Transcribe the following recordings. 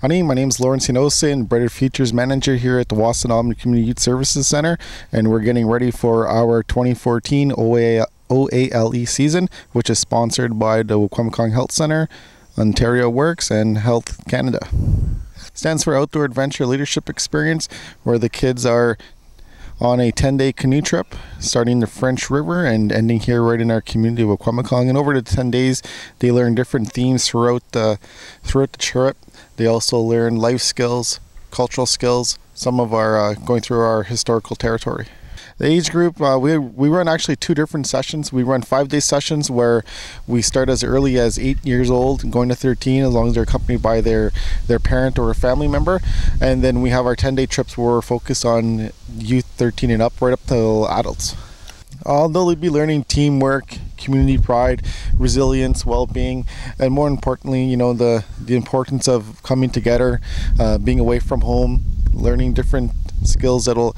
Honey, my name is Lawrence Hinosa, Brighter Futures Manager here at the Wasanabe Community Youth Services Center, and we're getting ready for our 2014 OALE season, which is sponsored by the Wikwemikong Health Center, Ontario Works, and Health Canada. Stands for Outdoor Adventure Leadership Experience, where the kids are on a 10-day canoe trip, starting the French River and ending here right in our community of Wikwemikong. And over the 10 days, they learn different themes throughout the trip. They also learn life skills, cultural skills, some of our going through our historical territory. The age group, we run actually 2 different sessions. We run 5-day sessions where we start as early as 8 years old, going to 13, as long as they're accompanied by their parent or a family member. And then we have our 10-day trips where we're focused on youth 13 and up, right up to adults. They'll be learning teamwork, community pride, resilience, well-being, and more importantly, you know, the importance of coming together, being away from home, learning different skills that'll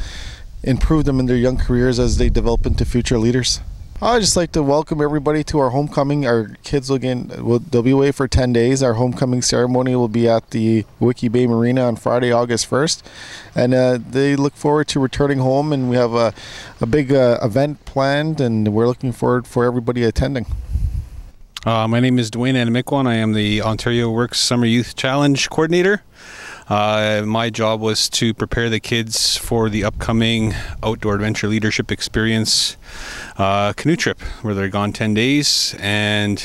improve them in their young careers as they develop into future leaders. I'd just like to welcome everybody to our homecoming. Our kids they'll be away for 10 days. Our homecoming ceremony will be at the Wiki Bay Marina on Friday, August 1st. And they look forward to returning home, and we have a big event planned, and we're looking forward for everybody attending. My name is Wikwemikong. I am the Ontario Works Summer Youth Challenge Coordinator. My job was to prepare the kids for the upcoming Outdoor Adventure Leadership Experience canoe trip, where they're gone 10 days and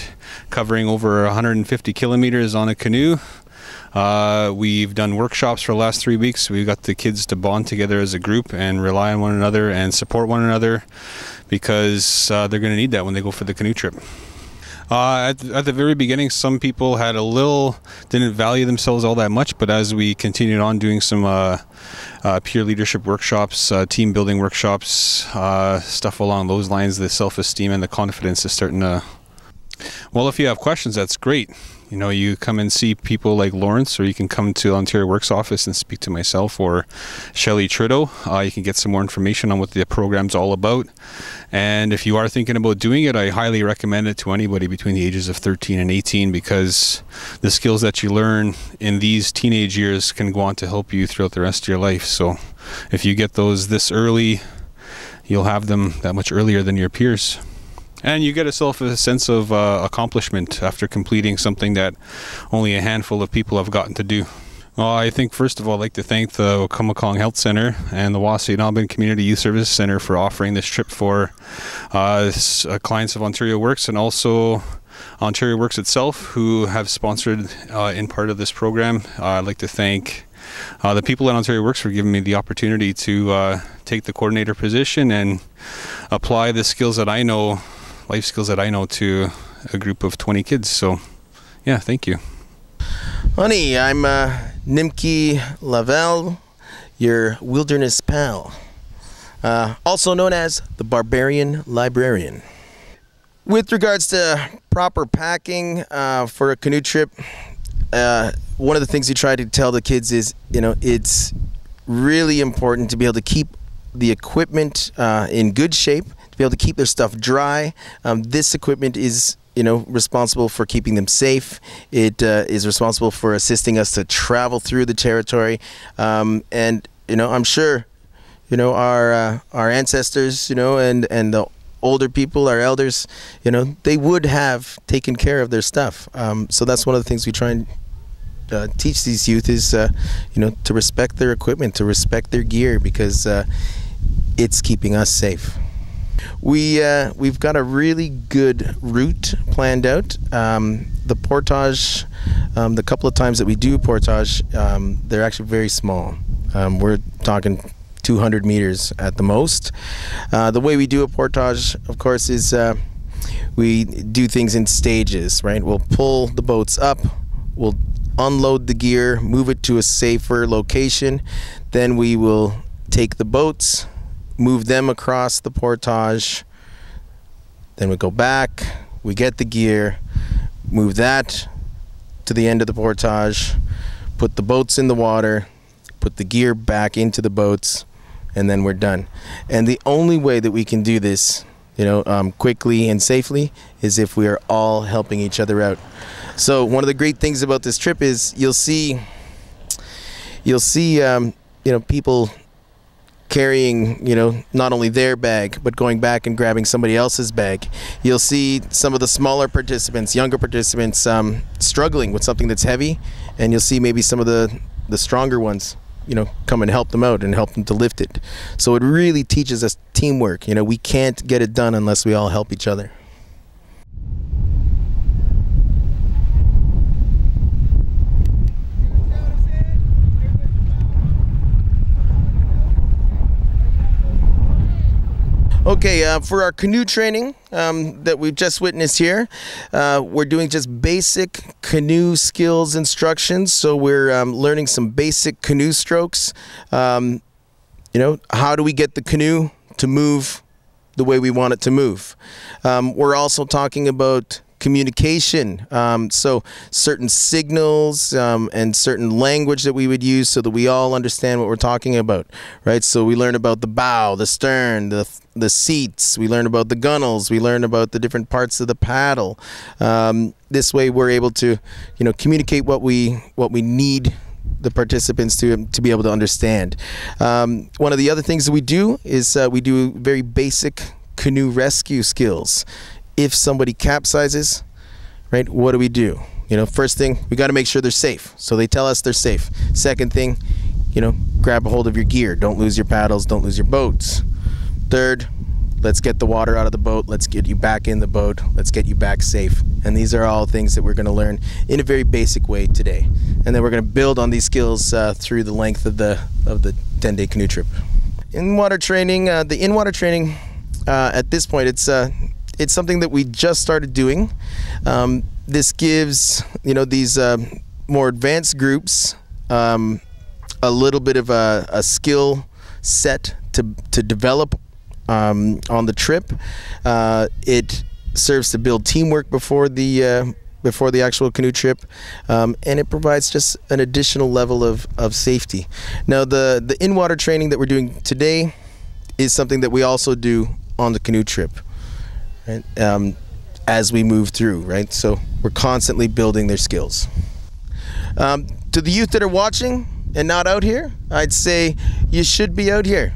covering over 150 kilometers on a canoe. We've done workshops for the last 3 weeks. We've got the kids to bond together as a group and rely on one another and support one another, because they're going to need that when they go for the canoe trip. At the very beginning, some people didn't value themselves all that much, but as we continued on doing some peer leadership workshops, team building workshops, stuff along those lines, the self-esteem and the confidence is starting to... Well, if you have questions, that's great. You know, you come and see people like Lawrence, or you can come to the Ontario Works office and speak to myself or Shelley Trudeau. You can get some more information on what the program's all about. And if you are thinking about doing it, I highly recommend it to anybody between the ages of 13 and 18, because the skills that you learn in these teenage years can go on to help you throughout the rest of your life. So if you get those this early, you'll have them that much earlier than your peers. And you get a sense of accomplishment after completing something that only a handful of people have gotten to do. Well, I think first of all, I'd like to thank the Wikwemikong Health Center and the Wasanabe Community Youth Services Center for offering this trip for clients of Ontario Works, and also Ontario Works itself, who have sponsored in part of this program. I'd like to thank the people at Ontario Works for giving me the opportunity to take the coordinator position and apply the skills that I know, life skills that I know, to a group of 20 kids. So yeah, thank you. Honey, I'm Nimki Lavelle, your wilderness pal, also known as the Barbarian Librarian. With regards to proper packing for a canoe trip, one of the things we try to tell the kids is, you know, it's really important to be able to keep the equipment in good shape, to be able to keep their stuff dry. This equipment is, you know, responsible for keeping them safe. It is responsible for assisting us to travel through the territory. And, you know, I'm sure, you know, our ancestors, you know, and the older people, our elders, you know, they would have taken care of their stuff. So that's one of the things we try and teach these youth is, you know, to respect their equipment, to respect their gear, because it's keeping us safe. We've got a really good route planned out. The portage, the couple of times that we do portage, they're actually very small. We're talking 200 meters at the most. The way we do a portage, of course, is we do things in stages, right? We'll pull the boats up, we'll unload the gear, move it to a safer location, then we will take the boats, move them across the portage, then we go back, we get the gear, move that to the end of the portage, put the boats in the water, put the gear back into the boats, and then we're done. And the only way that we can do this, you know, quickly and safely is if we are all helping each other out. So one of the great things about this trip is you'll see you'll see people carrying, not only their bag, but going back and grabbing somebody else's bag. You'll see some of the smaller participants, younger participants, struggling with something that's heavy, and you'll see maybe some of the stronger ones, come and help them out and help them to lift it. So it really teaches us teamwork. We can't get it done unless we all help each other. Okay, for our canoe training that we've just witnessed here, we're doing just basic canoe skills instructions. So we're learning some basic canoe strokes. How do we get the canoe to move the way we want it to move? We're also talking about communication, so certain signals and certain language that we would use so that we all understand what we're talking about, right? So we learn about the bow, the stern, the seats, we learn about the gunnels, we learn about the different parts of the paddle. This way we're able to communicate what we need the participants to be able to understand. One of the other things that we do is we do very basic canoe rescue skills. If somebody capsizes, right, what do? First thing, we got to make sure they're safe. So they tell us they're safe. Second thing, grab a hold of your gear. Don't lose your paddles. Don't lose your boats. Third, let's get the water out of the boat. Let's get you back in the boat. Let's get you back safe. And these are all things that we're going to learn in a very basic way today. And then we're going to build on these skills through the length of the 10-day canoe trip. In-water training, the in-water training at this point, it's something that we just started doing. This gives these more advanced groups a little bit of a skill set to develop on the trip. It serves to build teamwork before the actual canoe trip, and it provides just an additional level of safety. Now the in-water training that we're doing today is something that we also do on the canoe trip. Right? As we move through, right? So we're constantly building their skills. To the youth that are watching and not out here, I'd say you should be out here.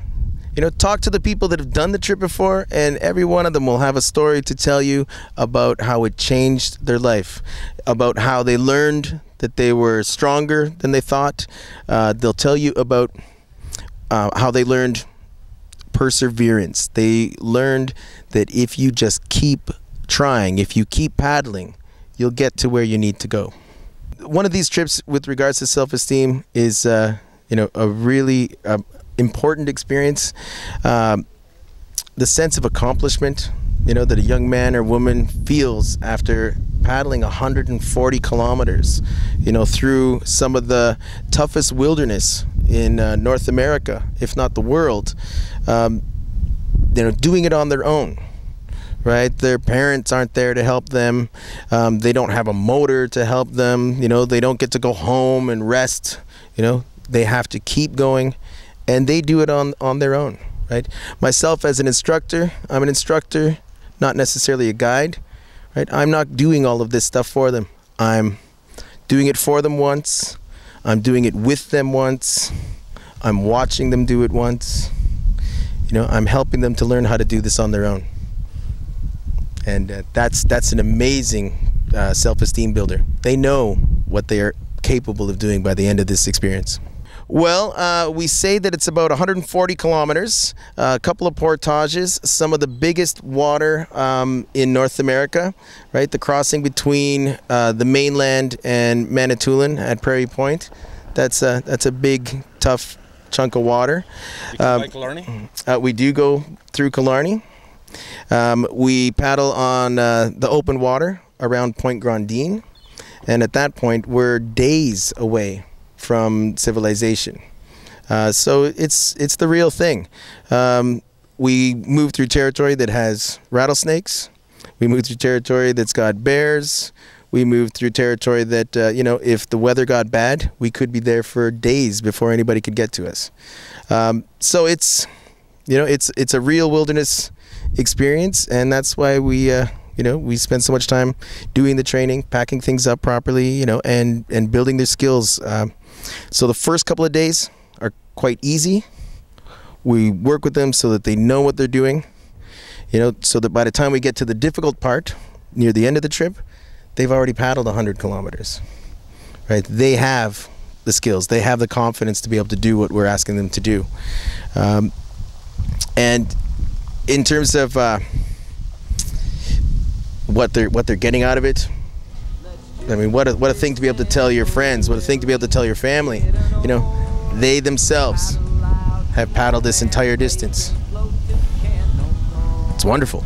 Talk to the people that have done the trip before, and every one of them will have a story to tell you about how it changed their life, about how they learned that they were stronger than they thought. They'll tell you about how they learned perseverance. They learned that if you just keep trying, if you keep paddling, you'll get to where you need to go. One of these trips with regards to self-esteem is a really important experience. The sense of accomplishment that a young man or woman feels after paddling 140 kilometers through some of the toughest wilderness in North America, if not the world, doing it on their own, right? Their parents aren't there to help them. They don't have a motor to help them. They don't get to go home and rest. They have to keep going, and they do it on their own, right? Myself as an instructor, I'm an instructor, not necessarily a guide, right? I'm not doing all of this stuff for them. I'm doing it for them once. I'm doing it with them once. I'm watching them do it once. I'm helping them to learn how to do this on their own. And that's an amazing self-esteem builder. They know what they are capable of doing by the end of this experience. Well, we say that it's about 140 kilometers, a couple of portages, some of the biggest water in North America, right? The crossing between the mainland and Manitoulin at Prairie Point. That's a big, tough chunk of water. By Killarney? We do go through Killarney. We paddle on the open water around Point Grandine, and at that point we're days away from civilization. So it's the real thing. We move through territory that has rattlesnakes. We move through territory that's got bears. We moved through territory that, if the weather got bad, we could be there for days before anybody could get to us. So it's a real wilderness experience, and that's why we spend so much time doing the training, packing things up properly, and building their skills So the first couple of days are quite easy. We work with them so that they know what they're doing, so that by the time we get to the difficult part near the end of the trip, they've already paddled 100 kilometers, right? They have the skills, they have the confidence to be able to do what we're asking them to do. And in terms of what they're getting out of it, I mean, what a thing to be able to tell your friends, what a thing to be able to tell your family. They themselves have paddled this entire distance. It's wonderful.